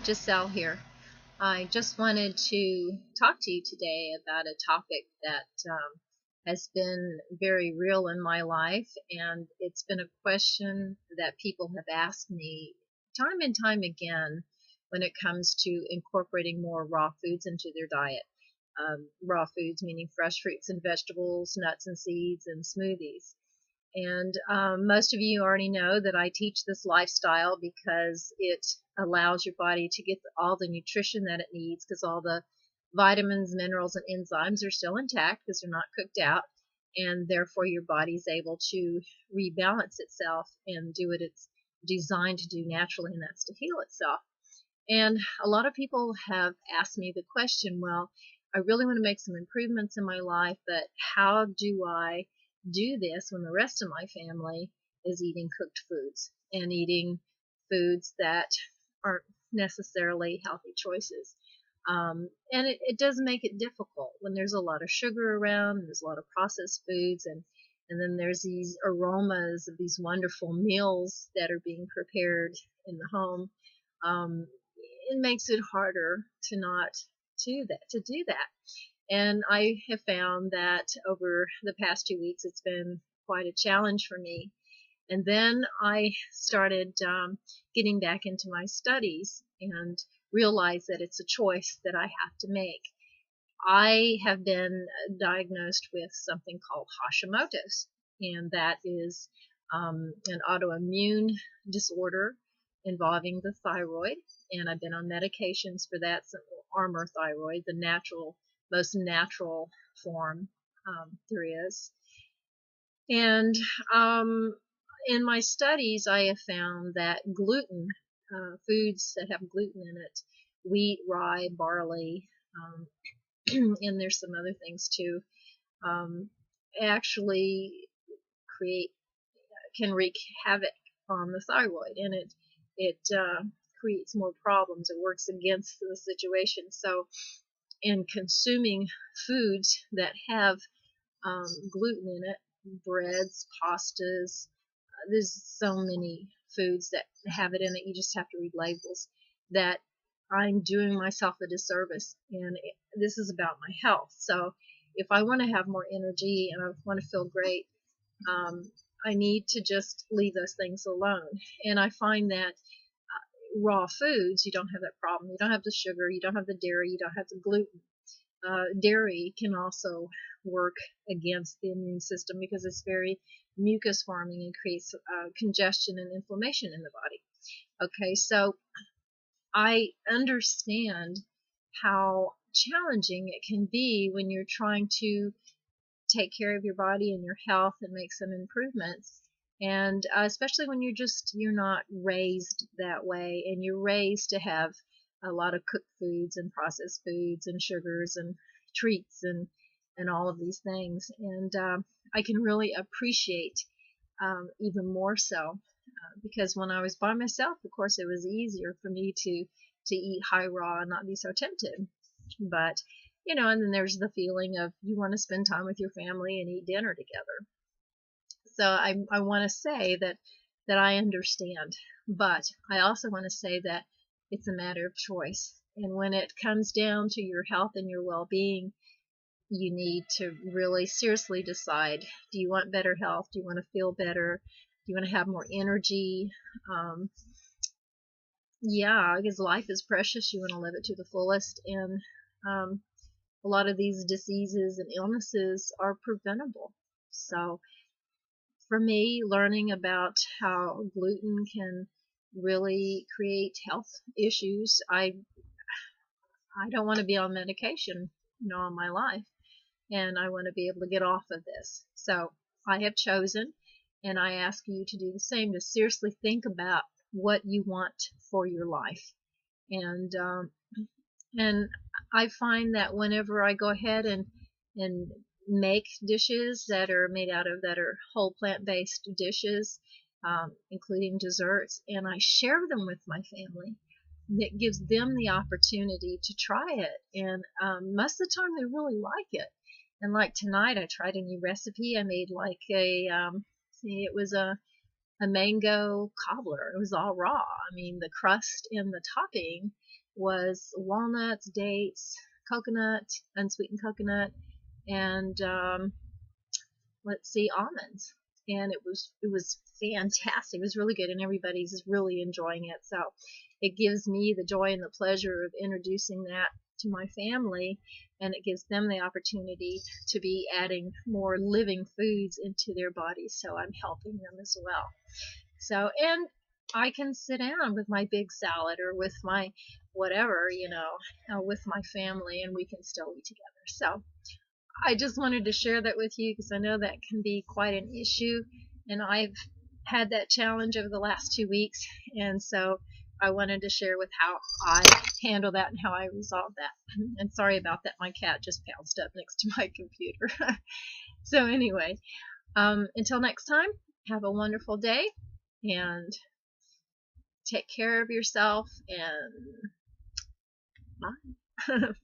Giselle here. I just wanted to talk to you today about a topic that has been very real in my life, and it's been a question that people have asked me time and time again when it comes to incorporating more raw foods into their diet. Raw foods meaning fresh fruits and vegetables, nuts and seeds, and smoothies. And most of you already know that I teach this lifestyle because it allows your body to get all the nutrition that it needs, because all the vitamins, minerals, and enzymes are still intact because they're not cooked out. And therefore, your body is able to rebalance itself and do what it's designed to do naturally, and that's to heal itself. And a lot of people have asked me the question, well, I really want to make some improvements in my life, but how do I do this when the rest of my family is eating cooked foods and eating foods that aren't necessarily healthy choices? And it does make it difficult when there's a lot of sugar around, and there's a lot of processed foods, and then there's these aromas of these wonderful meals that are being prepared in the home. It makes it harder to not do that. And I have found that over the past 2 weeks, it's been quite a challenge for me. And then I started getting back into my studies and realized that it's a choice that I have to make. I have been diagnosed with something called Hashimoto's, and that is an autoimmune disorder involving the thyroid. And I've been on medications for that, some Armour thyroid, the most natural form there is. And in my studies, I have found that gluten, foods that have gluten in it, wheat, rye, barley, and there's some other things too, actually create can wreak havoc on the thyroid, and it creates more problems. It works against the situation. So, in consuming foods that have gluten in it, breads, pastas, there's so many foods that have it in it. You just have to read labels. That I'm doing myself a disservice, and this is about my health. So if I want to have more energy and I want to feel great, I need to just leave those things alone. And I find that raw foods, you don't have that problem. You don't have the sugar, you don't have the dairy, you don't have the gluten. Dairy can also work against the immune system because it's very mucus forming and creates congestion and inflammation in the body. Okay, so I understand how challenging it can be when you're trying to take care of your body and your health and make some improvements. And especially when you're not raised that way, and you're raised to have a lot of cooked foods and processed foods and sugars and treats and all of these things. And I can really appreciate even more so because when I was by myself, of course, it was easier for me to eat high raw and not be so tempted. But and then there's the feeling of you want to spend time with your family and eat dinner together. So I want to say that I understand, but I also want to say that it's a matter of choice. And when it comes down to your health and your well-being, you need to really seriously decide, do you want better health? Do you want to feel better? Do you want to have more energy? Yeah, because life is precious. You want to live it to the fullest. And a lot of these diseases and illnesses are preventable. So for me, learning about how gluten can really create health issues, I don't want to be on medication, all my life, and I want to be able to get off of this. So I have chosen, and I ask you to do the same, to seriously think about what you want for your life. And I find that whenever I go ahead and make dishes that are whole plant-based dishes, including desserts, and I share them with my family, that gives them the opportunity to try it. And most of the time they really like it. And like tonight, I tried a new recipe. I made like it was a a mango cobbler. It was all raw. I mean, the crust and the topping was walnuts, dates, coconut, unsweetened coconut, and let's see, almonds. And it was fantastic. It was really good, and everybody's really enjoying it. So it gives me the joy and the pleasure of introducing that to my family, and it gives them the opportunity to be adding more living foods into their bodies. So I'm helping them as well. So, and I can sit down with my big salad or with my whatever, with my family, and we can still eat together. So I just wanted to share that with you because I know that can be quite an issue, and I've had that challenge over the last 2 weeks, and so I wanted to share with how I handle that and how I resolve that. And sorry about that, my cat just bounced up next to my computer. So anyway, until next time, have a wonderful day, and take care of yourself, and bye.